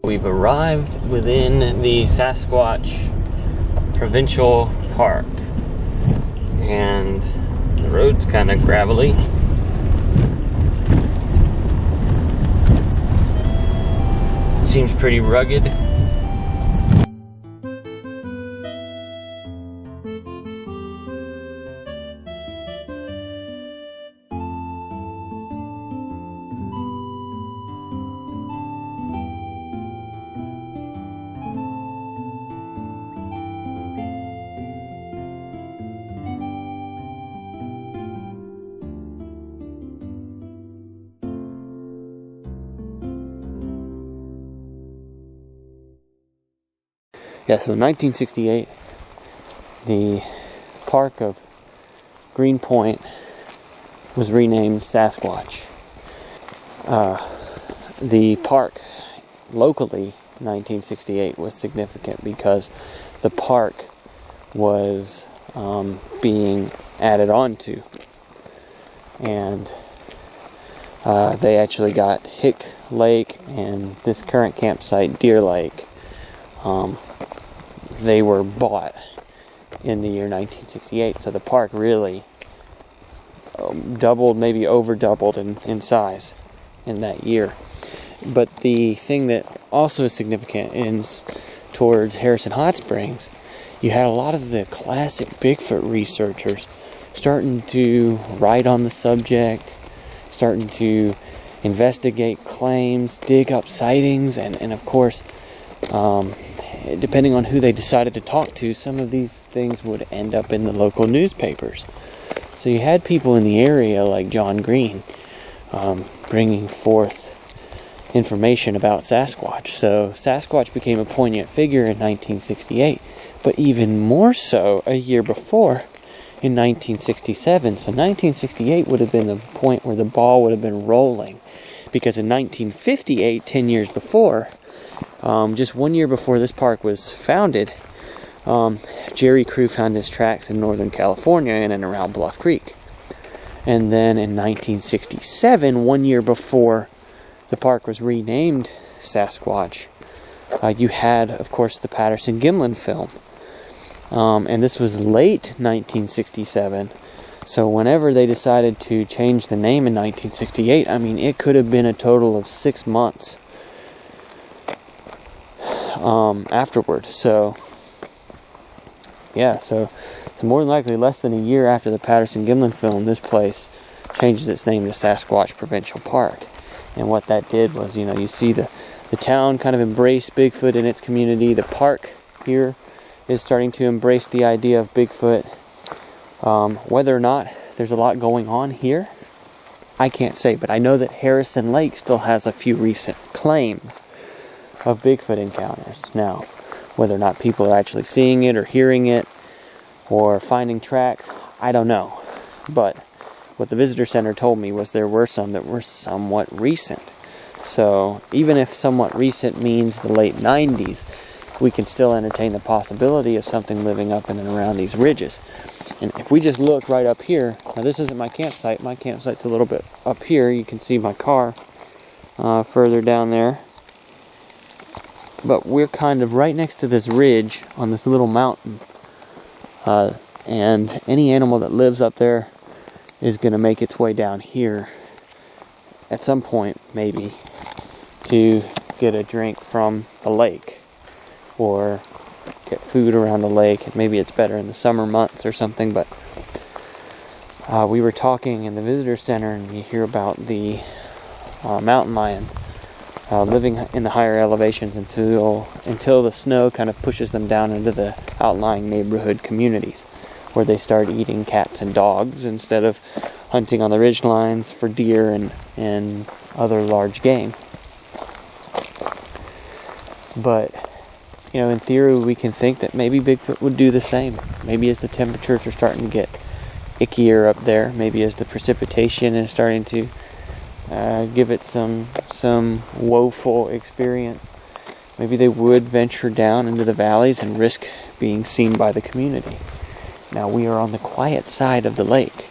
We've arrived within the Sasquatch Provincial Park, and the road's kind of gravelly. It seems pretty rugged. Yeah, so in 1968, the park of Green Point was renamed Sasquatch. The park locally in 1968 was significant because the park was being added on to. And they actually got Hick Lake and this current campsite, Deer Lake. They were bought in the year 1968, so the park really doubled, maybe over doubled in size in that year. But the thing that also is significant is towards Harrison Hot Springs, you had a lot of the classic Bigfoot researchers starting to write on the subject, starting to investigate claims, dig up sightings, and of course, depending on who they decided to talk to, some of these things would end up in the local newspapers. So you had people in the area like John Green bringing forth information about Sasquatch. So Sasquatch became a poignant figure in 1968, but even more so a year before in 1967. So 1968 would have been the point where the ball would have been rolling, because in 1958, 10 years before, just 1 year before this park was founded, Jerry Crew found his tracks in Northern California in and around Bluff Creek. And then in 1967, 1 year before the park was renamed Sasquatch, you had, of course, the Patterson-Gimlin film. And this was late 1967. So whenever they decided to change the name in 1968, I mean, it could have been a total of 6 months afterward. So more than likely less than a year after the Patterson-Gimlin film, this place changes its name to Sasquatch Provincial Park. And what that did was, you see the town kind of embrace Bigfoot in its community. The park here is starting to embrace the idea of Bigfoot. Whether or not there's a lot going on here, I can't say, but I know that Harrison Lake still has a few recent claims of Bigfoot encounters. Now, whether or not people are actually seeing it or hearing it or finding tracks, I don't know. But what the visitor center told me was there were some that were somewhat recent. So even if somewhat recent means the late 90s, we can still entertain the possibility of something living up in and around these ridges. And if we just look right up here, now this isn't my campsite. My campsite's a little bit up here. You can see my car further down there. But we're kind of right next to this ridge on this little mountain. And any animal that lives up there is going to make its way down here at some point, maybe, to get a drink from the lake or get food around the lake. And maybe it's better in the summer months or something, but we were talking in the visitor center, and you hear about the mountain lions living in the higher elevations until the snow kind of pushes them down into the outlying neighborhood communities, where they start eating cats and dogs instead of hunting on the ridge lines for deer and other large game. But, in theory, we can think that maybe Bigfoot would do the same. Maybe as the temperatures are starting to get ickier up there, maybe as the precipitation is starting to give it some woeful experience, maybe they would venture down into the valleys and risk being seen by the community. Now, we are on the quiet side of the lake,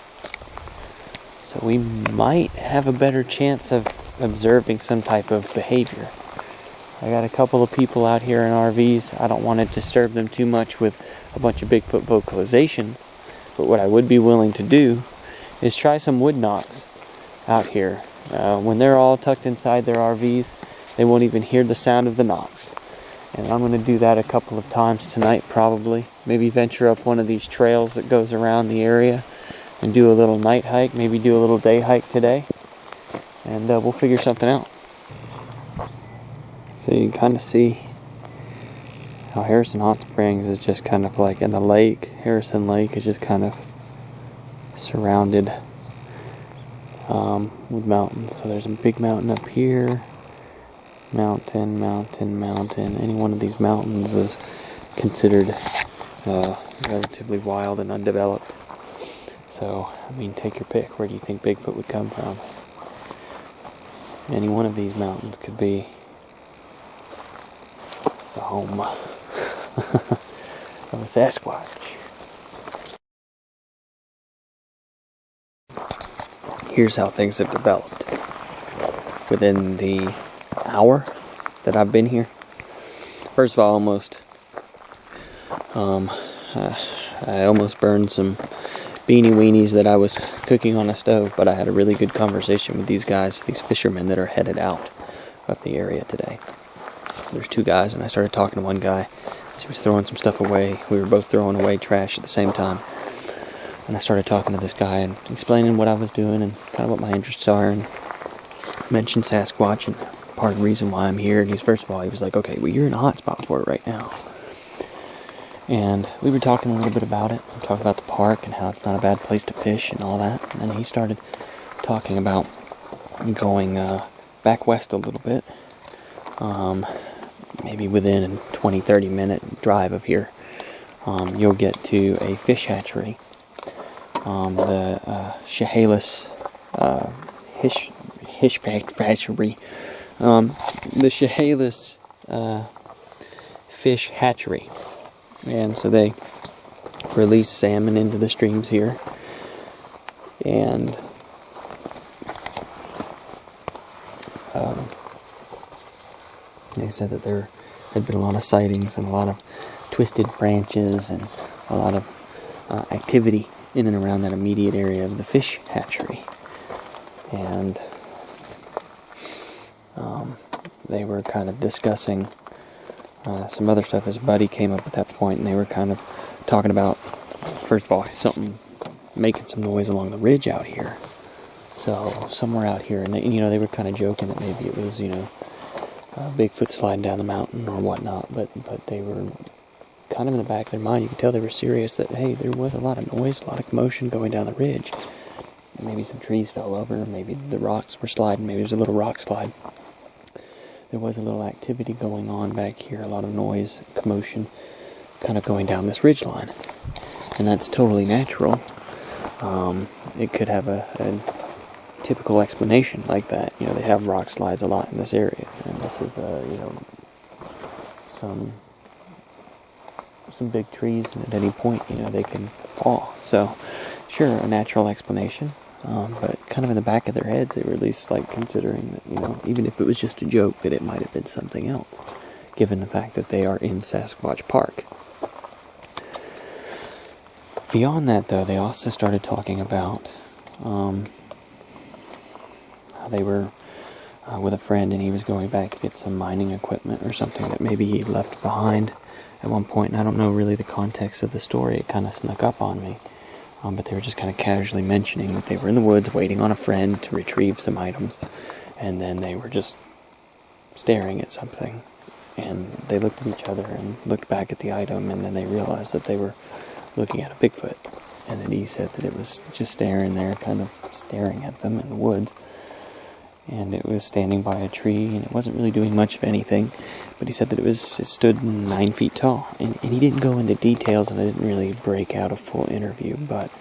so we might have a better chance of observing some type of behavior. I got a couple of people out here in RVs. I don't want to disturb them too much with a bunch of Bigfoot vocalizations. But what I would be willing to do is try some wood knocks out here. When they're all tucked inside their RVs, they won't even hear the sound of the knocks. And I'm going to do that a couple of times tonight probably. Maybe venture up one of these trails that goes around the area and do a little night hike. Maybe do a little day hike today. And we'll figure something out. So you can kind of see how Harrison Hot Springs is just kind of like in the lake. Harrison Lake is just kind of surrounded with mountains. So there's a big mountain up here. Mountain. Any one of these mountains is considered relatively wild and undeveloped. So, I mean, take your pick. Where do you think Bigfoot would come from? Any one of these mountains could be the home of a Sasquatch. Here's how things have developed. Within the hour that I've been here, first of all, I almost burned some beanie weenies that I was cooking on a stove, but I had a really good conversation with these guys, these fishermen that are headed out of the area today. There's two guys, and I started talking to one guy. He was throwing some stuff away. We were both throwing away trash at the same time. And I started talking to this guy and explaining what I was doing and kind of what my interests are, and mentioned Sasquatch and part of the reason why I'm here. And first of all, he was like, okay, well, you're in a hot spot for it right now. And we were talking a little bit about it, talking about the park and how it's not a bad place to fish and all that. And then he started talking about going back west a little bit, maybe within a 20-30 minute drive of here. You'll get to a fish hatchery, the Chehalis Fish Hatchery, the Chehalis Fish Hatchery. And so they release salmon into the streams here. And they said that there had been a lot of sightings and a lot of twisted branches and a lot of activity in and around that immediate area of the fish hatchery. And they were kind of discussing some other stuff. His buddy came up at that point, and they were kind of talking about, first of all, something making some noise along the ridge out here. So somewhere out here, and they were kind of joking that maybe it was Bigfoot sliding down the mountain or whatnot, but they were kind of in the back of their mind. You could tell they were serious that, hey, there was a lot of noise, a lot of commotion going down the ridge. Maybe some trees fell over, maybe the rocks were sliding, maybe there's a little rock slide. There was a little activity going on back here, a lot of noise, commotion, kind of going down this ridge line. And that's totally natural. It could have a typical explanation like that. They have rock slides a lot in this area, and this is some big trees, and at any point they can fall. So sure, a natural explanation, but kind of in the back of their heads, they were at least considering that even if it was just a joke, that it might have been something else, given the fact that they are in Sasquatch Park. Beyond that, though, they also started talking about how they were with a friend, and he was going back to get some mining equipment or something that maybe he left behind at one point, and I don't know really the context of the story. It kind of snuck up on me, but they were just kind of casually mentioning that they were in the woods waiting on a friend to retrieve some items, and then they were just staring at something, and they looked at each other and looked back at the item, and then they realized that they were looking at a Bigfoot, and then he said that it was just staring there, kind of staring at them in the woods. And it was standing by a tree, and it wasn't really doing much of anything. But he said that it stood 9 feet tall. And he didn't go into details, and I didn't really break out a full interview. But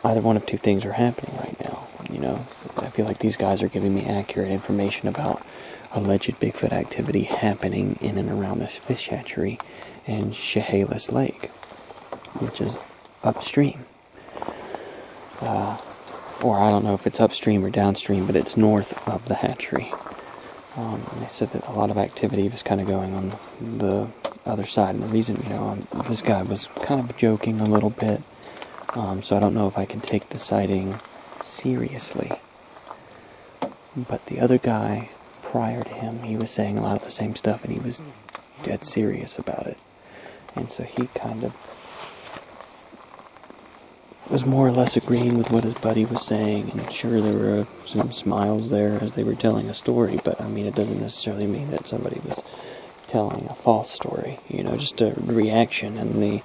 either one of two things are happening right now. I feel like these guys are giving me accurate information about alleged Bigfoot activity happening in and around this fish hatchery in Chehalis Lake, which is upstream. Or I don't know if it's upstream or downstream, but it's north of the hatchery. And they said that a lot of activity was kind of going on the other side. And the reason, this guy was kind of joking a little bit. So I don't know if I can take the sighting seriously. But the other guy, prior to him, he was saying a lot of the same stuff, and he was dead serious about it. And so he kind of was more or less agreeing with what his buddy was saying, and sure, there were some smiles there as they were telling a story, but I mean, it doesn't necessarily mean that somebody was telling a false story, just a reaction and the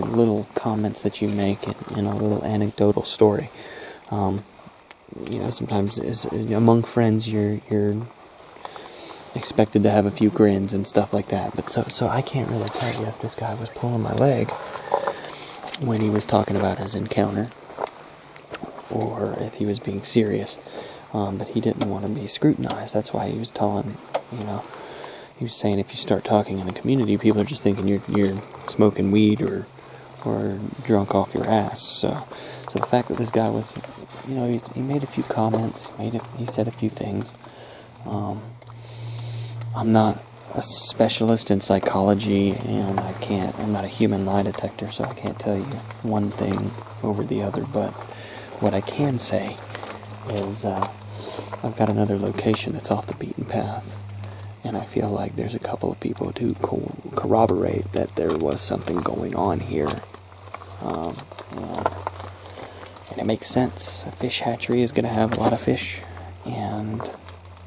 little comments that you make in a little anecdotal story. Sometimes among friends you're expected to have a few grins and stuff like that, but so I can't really tell you if this guy was pulling my leg when he was talking about his encounter, or if he was being serious. But he didn't want to be scrutinized. That's why he was telling, he was saying if you start talking in the community, people are just thinking you're smoking weed or drunk off your ass. So the fact that this guy was, he made a few comments, he said a few things. I'm not a specialist in psychology, and I'm not a human lie detector, so I can't tell you one thing over the other, but what I can say is I've got another location that's off the beaten path, and I feel like there's a couple of people who corroborate that there was something going on here, and it makes sense. A fish hatchery is going to have a lot of fish, and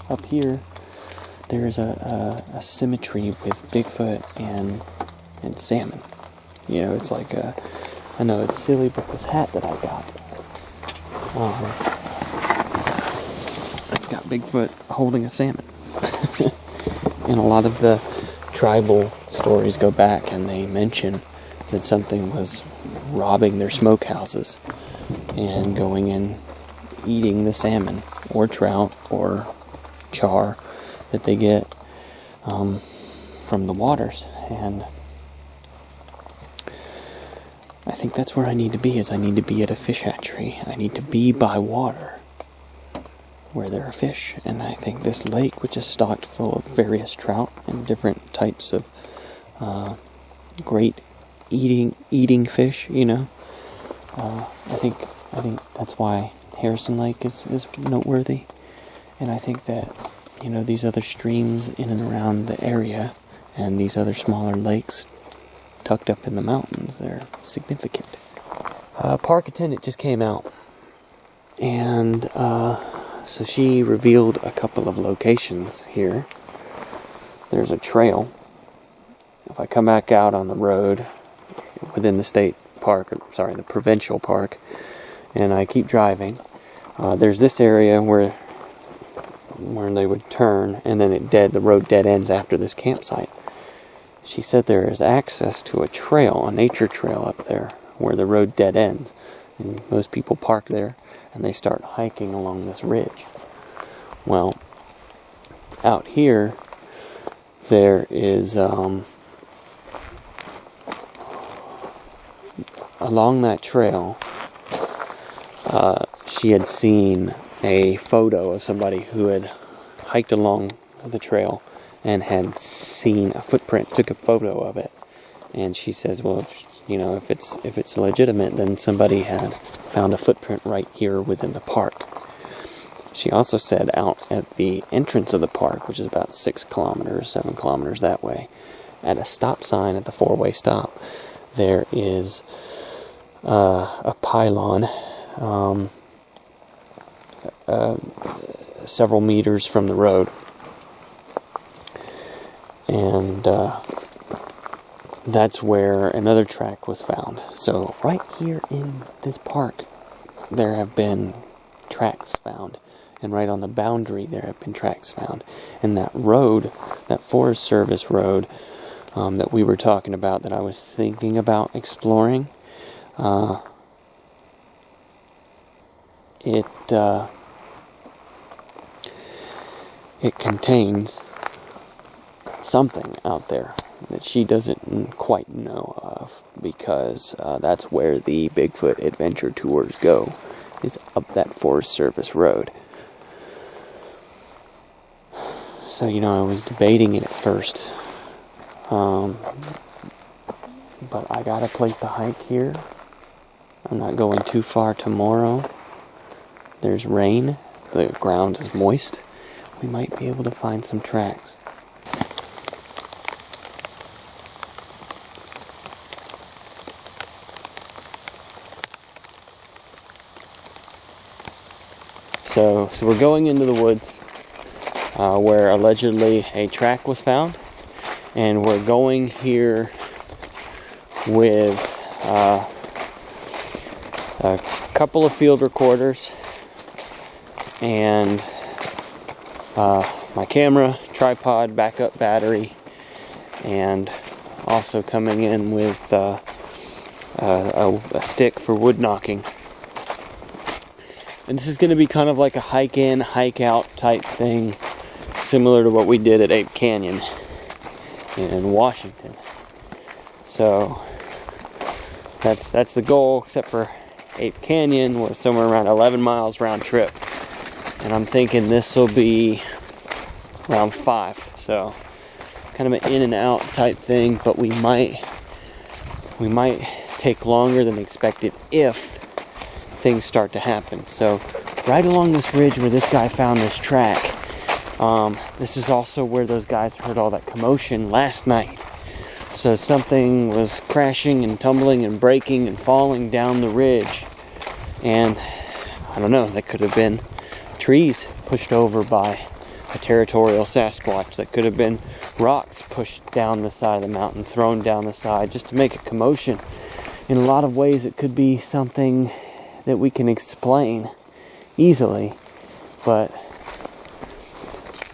up here there's a symmetry with Bigfoot and salmon. It's like I know it's silly, but this hat that I got, it's got Bigfoot holding a salmon. And a lot of the tribal stories go back and they mention that something was robbing their smokehouses and going and eating the salmon or trout or char that they get from the waters. And I think that's where I need to be, I need to be at a fish hatchery. I need to be by water where there are fish. And I think this lake, which is stocked full of various trout and different types of great eating fish, I think that's why Harrison Lake is noteworthy. And I think that these other streams in and around the area and these other smaller lakes tucked up in the mountains, they're significant. Park attendant just came out, and so she revealed a couple of locations here. There's a trail. If I come back out on the road within the state park, the provincial park, and I keep driving, there's this area where they would turn, and then the road dead ends after this campsite. She said there is access to a nature trail up there, where the road dead ends. And most people park there, and they start hiking along this ridge. Well, out here, there is, along that trail, she had seen a photo of somebody who had hiked along the trail and had seen a footprint, took a photo of it. And she says, well, if it's legitimate, then somebody had found a footprint right here within the park. She also said out at the entrance of the park, which is about 7 kilometers that way, at a stop sign at the 4-way stop, there is a pylon several meters from the road, and that's where another track was found. So right here in this park there have been tracks found, and right on the boundary there have been tracks found. And that road, that Forest Service road that we were talking about, that I was thinking about exploring, it contains something out there that she doesn't quite know of, because that's where the Bigfoot adventure tours go, is up that Forest Service road. So, I was debating it at first. But I got a place to hike here. I'm not going too far tomorrow. There's rain. The ground is moist. We might be able to find some tracks. So we're going into the woods where allegedly a track was found, and we're going here with a couple of field recorders and my camera, tripod, backup battery, and also coming in with a stick for wood knocking. And this is going to be kind of like a hike in, hike out type thing, similar to what we did at Ape Canyon in Washington. So that's the goal, except for Ape Canyon was somewhere around 11 miles round trip. And I'm thinking this will be around 5. So kind of an in and out type thing, but we might take longer than expected if things start to happen. So right along this ridge where this guy found this track, this is also where those guys heard all that commotion last night. So something was crashing and tumbling and breaking and falling down the ridge, and I don't know, that could have been trees pushed over by a territorial Sasquatch. That could have been rocks pushed down the side of the mountain, thrown down the side just to make a commotion. In a lot of ways it could be something that we can explain easily, but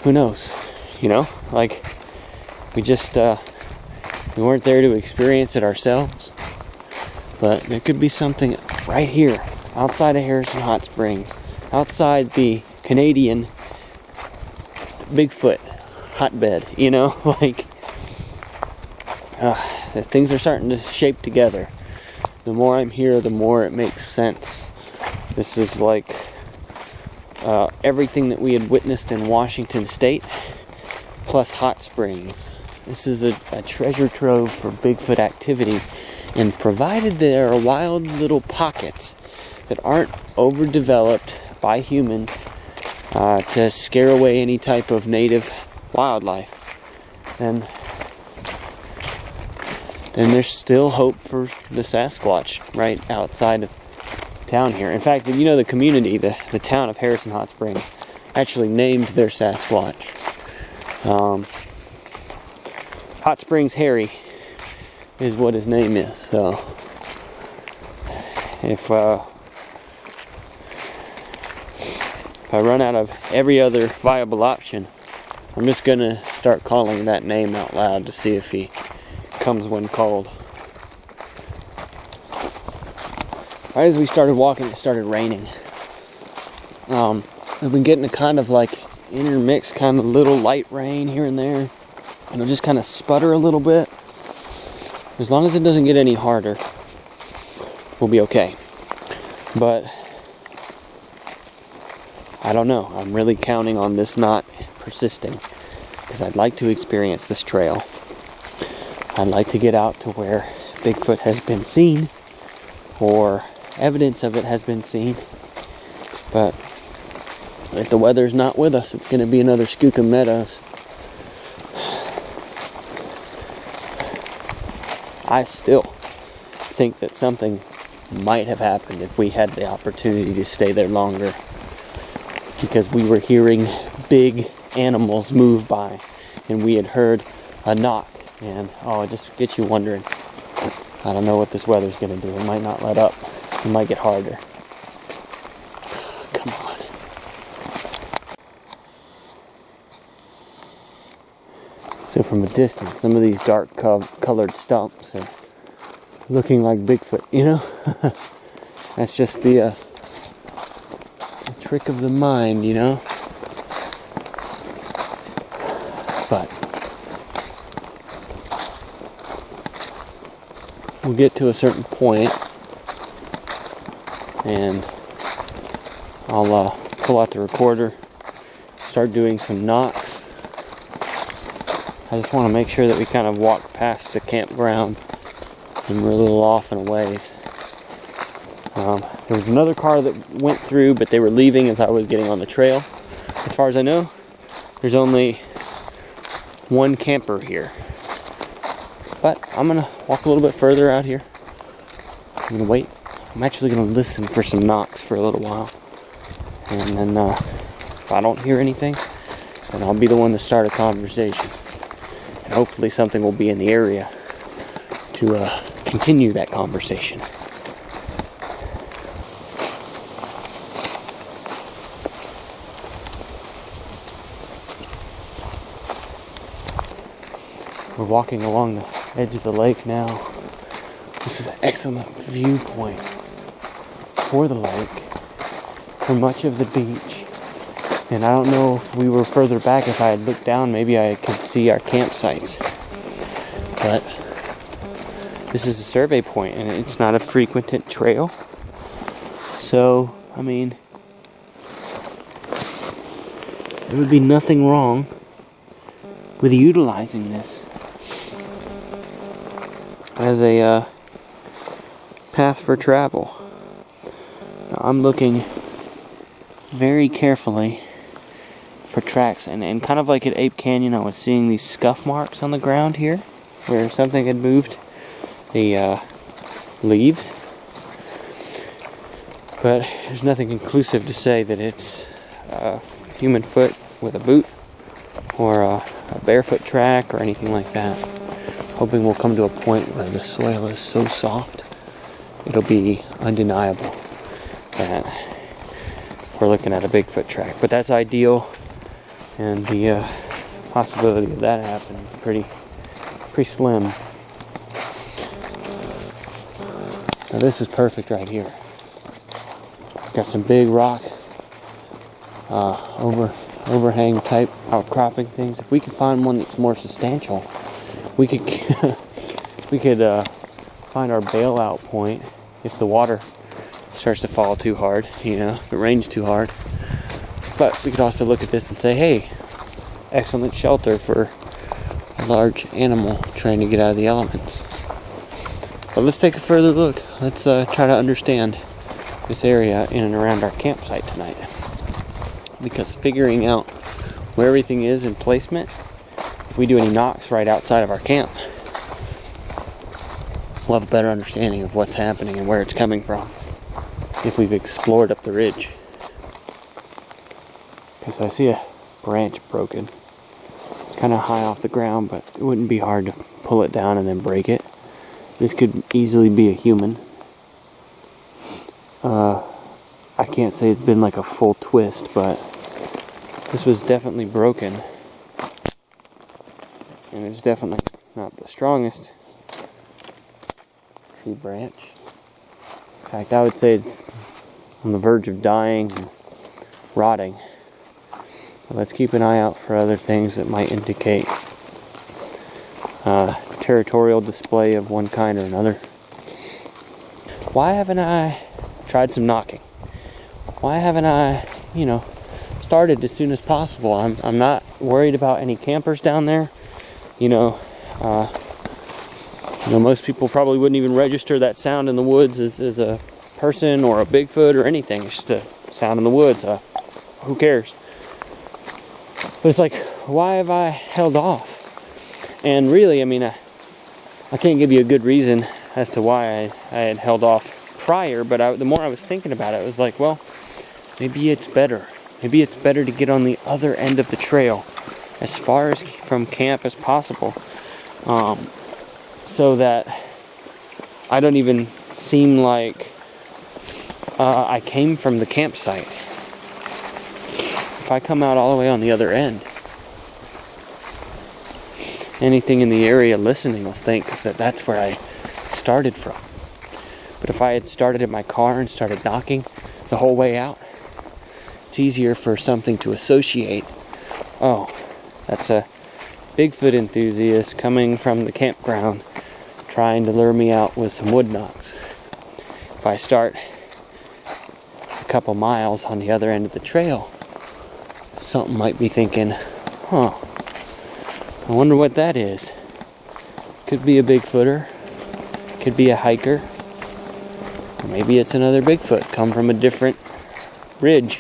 who knows, like we just we weren't there to experience it ourselves, but there could be something right here outside of Harrison Hot Springs, outside the Canadian Bigfoot hotbed, like things are starting to shape together. The more I'm here, the more it makes sense. This is like everything that we had witnessed in Washington State, plus Hot Springs. This is a treasure trove for Bigfoot activity, and provided there are wild little pockets that aren't overdeveloped by humans to scare away any type of native wildlife, then there's still hope for the Sasquatch right outside of town here. In fact, the community, the town of Harrison Hot Springs, actually named their Sasquatch Hot Springs Harry is what his name is. So if I run out of every other viable option, I'm just gonna start calling that name out loud to see if he comes when called. Right as we started walking, it started raining. We've been getting a kind of like intermixed kind of little light rain here and there. It'll just kind of sputter a little bit. As long as it doesn't get any harder, we'll be okay. But I don't know. I'm really counting on this not persisting, because I'd like to experience this trail. I'd like to get out to where Bigfoot has been seen, or evidence of it has been seen. But if the weather's not with us, it's going to be another Skookum Meadows. I still think that something might have happened if we had the opportunity to stay there longer, because we were hearing big animals move by, and we had heard a knock, and it just gets you wondering. I don't know what this weather's going to do. It might not let up. It might get harder. Come on. So from a distance, some of these dark colored stumps are looking like Bigfoot, That's just the trick of the mind, But we'll get to a certain point, and I'll pull out the recorder, start doing some knocks, I just want to make sure that we kind of walk past the campground and we're a little off in a ways. There was another car that went through, but they were leaving as I was getting on the trail. As far as I know, there's only one camper here. But I'm going to walk a little bit further out here. I'm going to wait. I'm actually going to listen for some knocks for a little while. And then if I don't hear anything, then I'll be the one to start a conversation. And hopefully something will be in the area to continue that conversation. We're walking along the edge of the lake now. This is an excellent viewpoint for the lake, for much of the beach. And I don't know if we were further back, if I had looked down, maybe I could see our campsites. But this is a survey point, and it's not a frequented trail. So, I mean, there would be nothing wrong with utilizing this as a path for travel. Now, I'm looking very carefully for tracks, and kind of like at Ape Canyon, I was seeing these scuff marks on the ground here where something had moved the leaves, but there's nothing conclusive to say that it's a human foot with a boot or a barefoot track or anything like that. Hoping we'll come to a point where the soil is so soft it'll be undeniable that we're looking at a Bigfoot track. But that's ideal, and the possibility of that happening is pretty slim. Now this is perfect right here. Got some big rock overhang type outcropping things. If we could find one that's more substantial, we could find our bailout point if the water starts to fall too hard, if it rains too hard. But we could also look at this and say, hey, excellent shelter for a large animal trying to get out of the elements. But let's take a further look. Let's try to understand this area in and around our campsite tonight. Because figuring out where everything is in placement, if we do any knocks right outside of our camp, we'll have a better understanding of what's happening and where it's coming from if we've explored up the ridge. Okay, so I see a branch broken. It's kind of high off the ground, but it wouldn't be hard to pull it down and then break it. This could easily be a human. I can't say it's been like a full twist, but this was definitely broken. And it's definitely not the strongest tree branch. In fact, I would say it's on the verge of dying and rotting. But let's keep an eye out for other things that might indicate territorial display of one kind or another. Why haven't I tried some knocking? Why haven't I, started as soon as possible? I'm not worried about any campers down there. Most people probably wouldn't even register that sound in the woods as a person or a Bigfoot or anything. It's just a sound in the woods. Who cares? But it's like, why have I held off? And really, I can't give you a good reason as to why I had held off prior, but the more I was thinking about it, it was like, well, maybe it's better. Maybe it's better to get on the other end of the trail as far as from camp as possible, so that I don't even seem like I came from the campsite. If I come out all the way on the other end, anything in the area listening will think that that's where I started from. But if I had started in my car and started knocking the whole way out, it's easier for something to associate. Oh, that's a Bigfoot enthusiast coming from the campground trying to lure me out with some wood knocks. If I start a couple miles on the other end of the trail, something might be thinking, I wonder what that is. Could be a Bigfooter. Could be a hiker. Or maybe it's another Bigfoot come from a different ridge.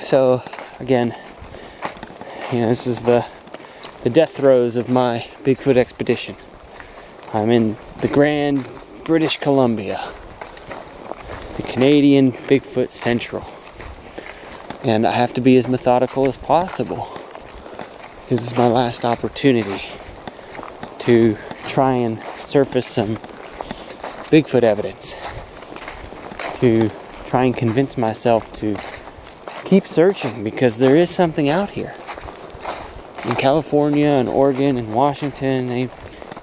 So, again, this is the death throes of my Bigfoot expedition. I'm in the Grand British Columbia, the Canadian Bigfoot Central. And I have to be as methodical as possible. This is my last opportunity to try and surface some Bigfoot evidence. To try and convince myself to keep searching, because there is something out here. In California and Oregon and Washington, they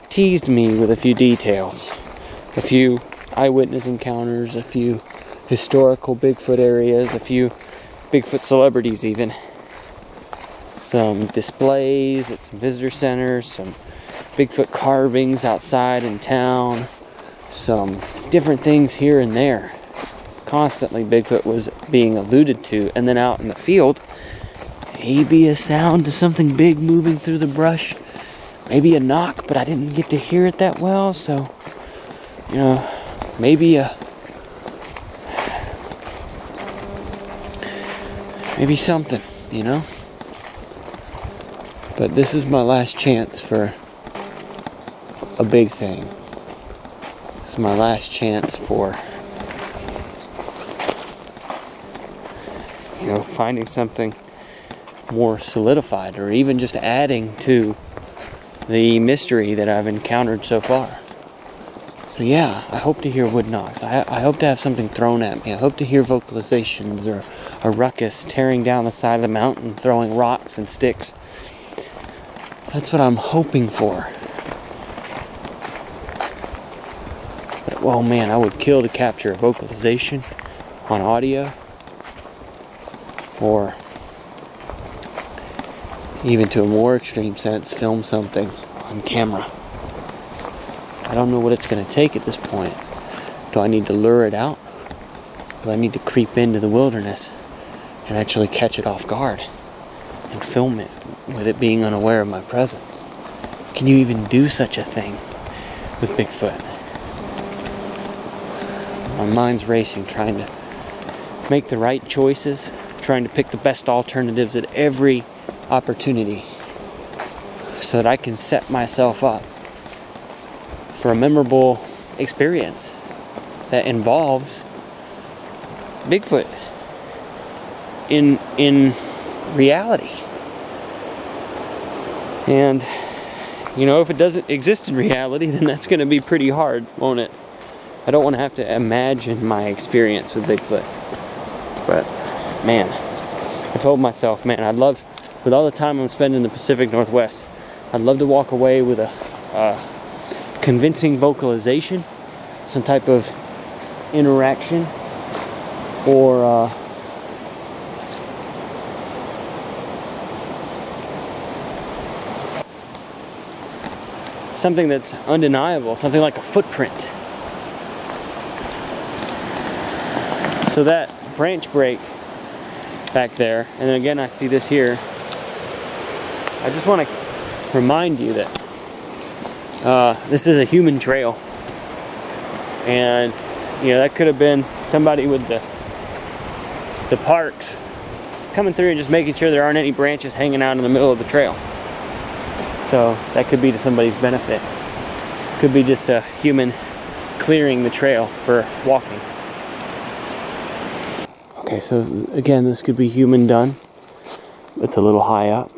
teased me with a few details. A few eyewitness encounters, a few historical Bigfoot areas, a few Bigfoot celebrities even. Some displays at some visitor centers, some Bigfoot carvings outside in town, some different things here and there. Constantly Bigfoot was being alluded to, and then out in the field, maybe a sound to something big moving through the brush, maybe a knock, but I didn't get to hear it that well, so, maybe something, But this is my last chance for a big thing. This is my last chance for, finding something more solidified, or even just adding to the mystery that I've encountered so far. So yeah, I hope to hear wood knocks. I hope to have something thrown at me. I hope to hear vocalizations or a ruckus tearing down the side of the mountain, throwing rocks and sticks. That's what I'm hoping for. But, well, man, I would kill to capture a vocalization on audio, or even to a more extreme sense, film something on camera. I don't know what it's going to take at this point. Do I need to lure it out? Do I need to creep into the wilderness and actually catch it off guard and film it with it being unaware of my presence? Can you even do such a thing with Bigfoot? My mind's racing, trying to make the right choices, trying to pick the best alternatives at every opportunity so that I can set myself up for a memorable experience that involves Bigfoot in reality. And if it doesn't exist in reality, then that's going to be pretty hard, won't it? I don't want to have to imagine my experience with Bigfoot. But man, I told myself, I'd love, with all the time I'm spending in the Pacific Northwest, I'd love to walk away with a convincing vocalization, some type of interaction, or something that's undeniable, something like a footprint. So that branch break back there, and then again I see this here, I just want to remind you that this is a human trail, and that could have been somebody with the parks coming through and just making sure there aren't any branches hanging out in the middle of the trail. So that could be to somebody's benefit. Could be just a human clearing the trail for walking. Okay, so again, this could be human done. It's a little high up.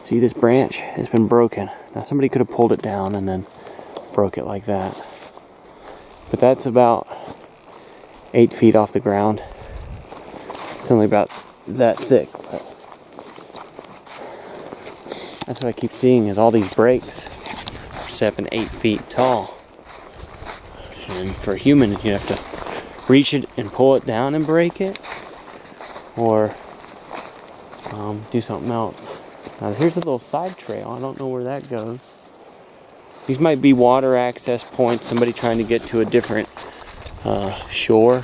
See, this branch has been broken. Now somebody could have pulled it down and then broke it like that. But that's about 8 feet off the ground. It's only about that thick. But that's what I keep seeing, is all these breaks are 7, 8 feet tall. And for a human, you have to reach it and pull it down and break it, or do something else. Now here's a little side trail. I don't know where that goes. These might be water access points, somebody trying to get to a different shore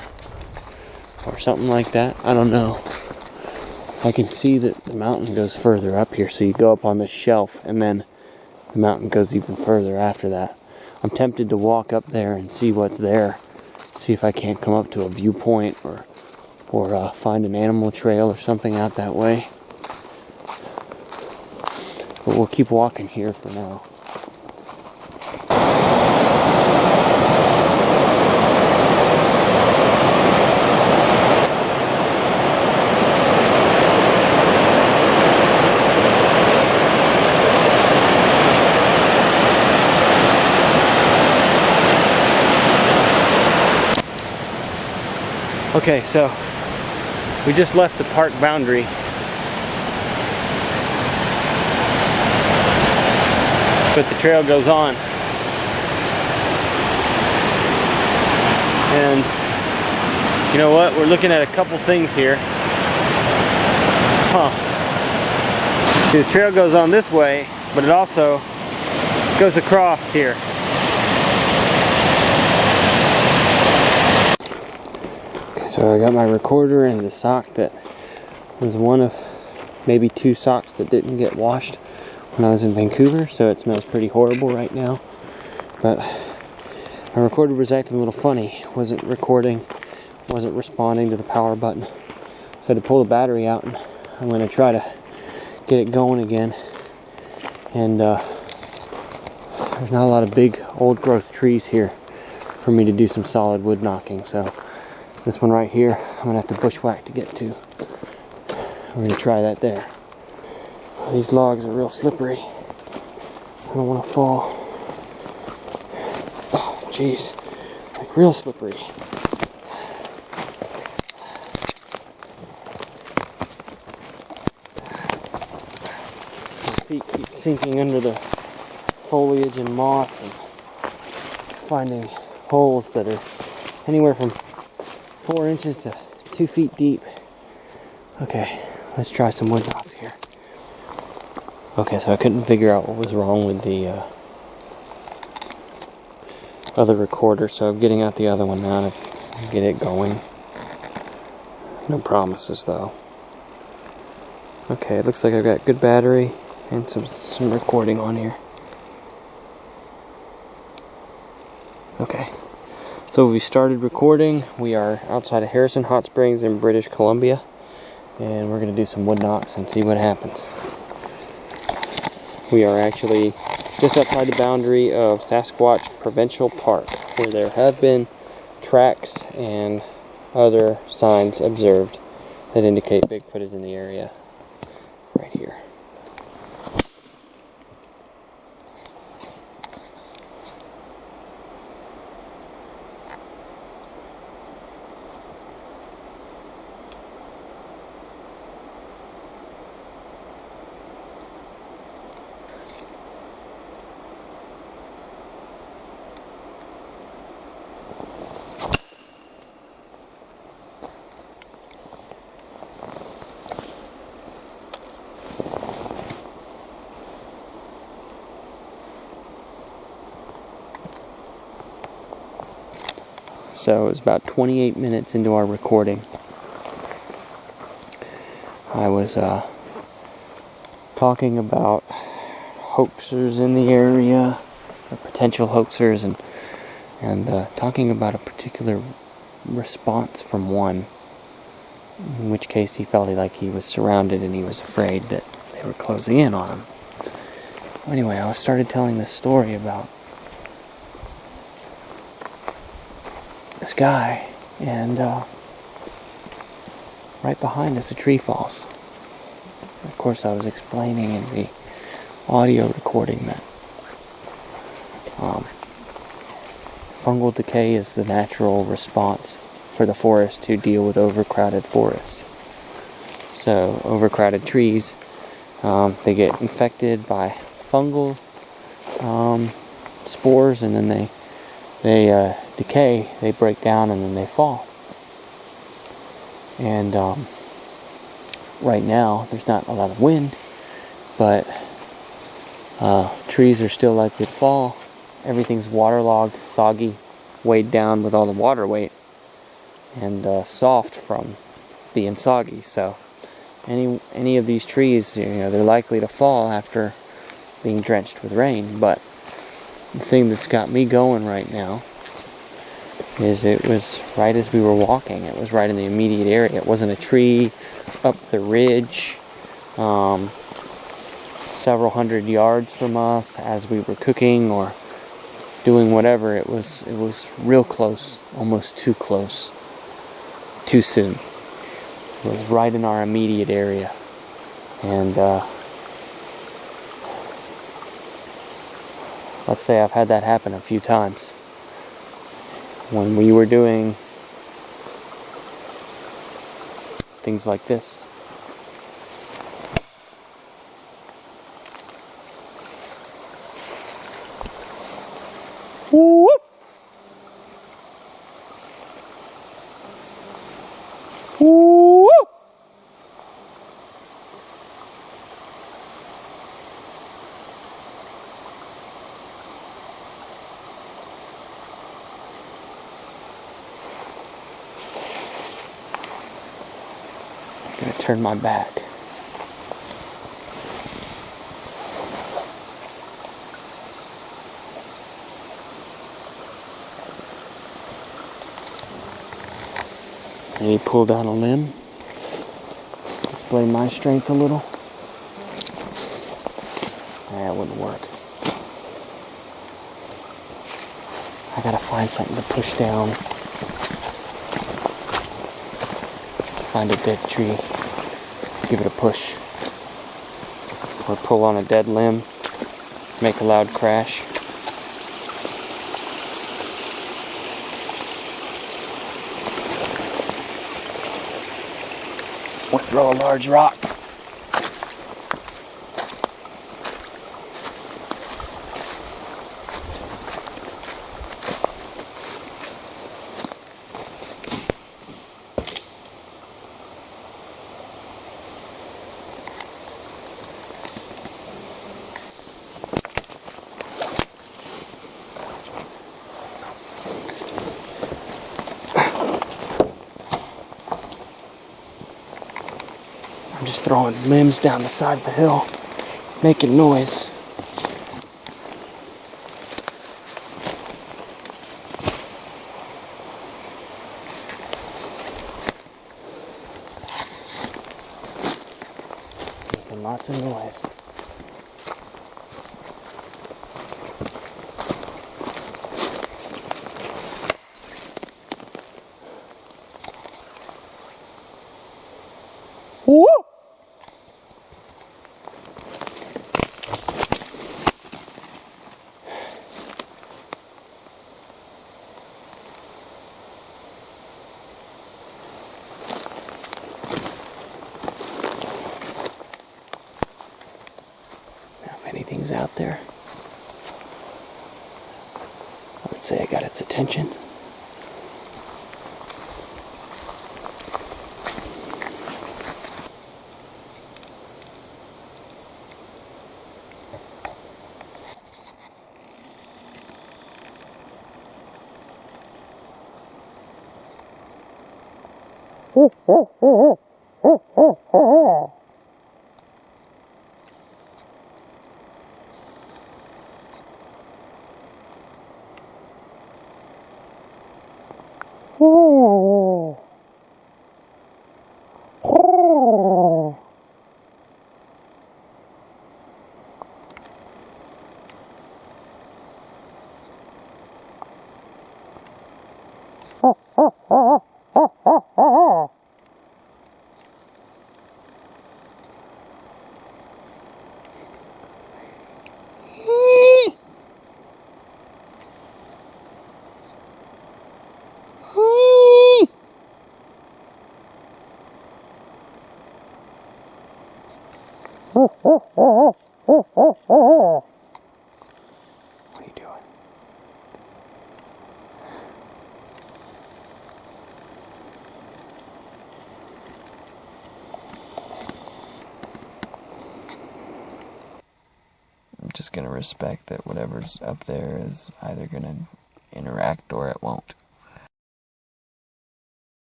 or something like that. I don't know. I can see that the mountain goes further up here, so you go up on this shelf and then the mountain goes even further after that. I'm tempted to walk up there and see what's there, see if I can't come up to a viewpoint or find an animal trail or something out that way. But we'll keep walking here for now. Okay, so we just left the park boundary. But the trail goes on. And you know what? We're looking at a couple things here. See, the trail goes on this way, but it also goes across here. So I got my recorder and the sock that was one of maybe 2 socks that didn't get washed when I was in Vancouver, so it smells pretty horrible right now. But my recorder was acting a little funny. Wasn't recording, wasn't responding to the power button. So I had to pull the battery out, and I'm going to try to get it going again. And there's not a lot of big old growth trees here for me to do some solid wood knocking, so this one right here, I'm going to have to bushwhack to get to. We're going to try that there. These logs are real slippery. I don't want to fall. Oh, jeez. Like real slippery. My feet keep sinking under the foliage and moss and finding holes that are anywhere from 4 inches to 2 feet deep. Okay, let's try some wood knocks here. Okay, so I couldn't figure out what was wrong with the other recorder, so I'm getting out the other one now to get it going. No promises though. Okay, it looks like I've got good battery and some recording on here. Okay. So we started recording. We are outside of Harrison Hot Springs in British Columbia, and we're going to do some wood knocks and see what happens. We are actually just outside the boundary of Sasquatch Provincial Park, where there have been tracks and other signs observed that indicate Bigfoot is in the area right here. So it was about 28 minutes into our recording. I was talking about hoaxers in the area, or potential hoaxers, and talking about a particular response from one, in which case he felt like he was surrounded and he was afraid that they were closing in on him. Anyway, I started telling this story about this guy, and right behind us a tree falls. Of course, I was explaining in the audio recording that fungal decay is the natural response for the forest to deal with overcrowded forest. So overcrowded trees, they get infected by fungal spores, and then they decay, they break down, and then they fall. And right now there's not a lot of wind, but trees are still likely to fall. Everything's waterlogged, soggy, weighed down with all the water weight, and soft from being soggy. So any of these trees, they're likely to fall after being drenched with rain. But the thing that's got me going right now is it was right as we were walking. It was right in the immediate area. It wasn't a tree up the ridge, several hundred yards from us as we were cooking or doing whatever. It was real close, almost too close, too soon. It was right in our immediate area. And let's say I've had that happen a few times. When we were doing things like this. Woo! Woo! I'm gonna turn my back. Maybe pull down a limb. Display my strength a little. That wouldn't work. I gotta find something to push down. Find a dead tree. Give it a push. Or pull on a dead limb. Make a loud crash. Or throw a large rock. I'm just throwing limbs down the side of the hill, making noise. Making lots of noise. Woo! If anything's out there, I would say I got its attention. What are you doing? I'm just going to respect that whatever's up there is either going to interact or it won't.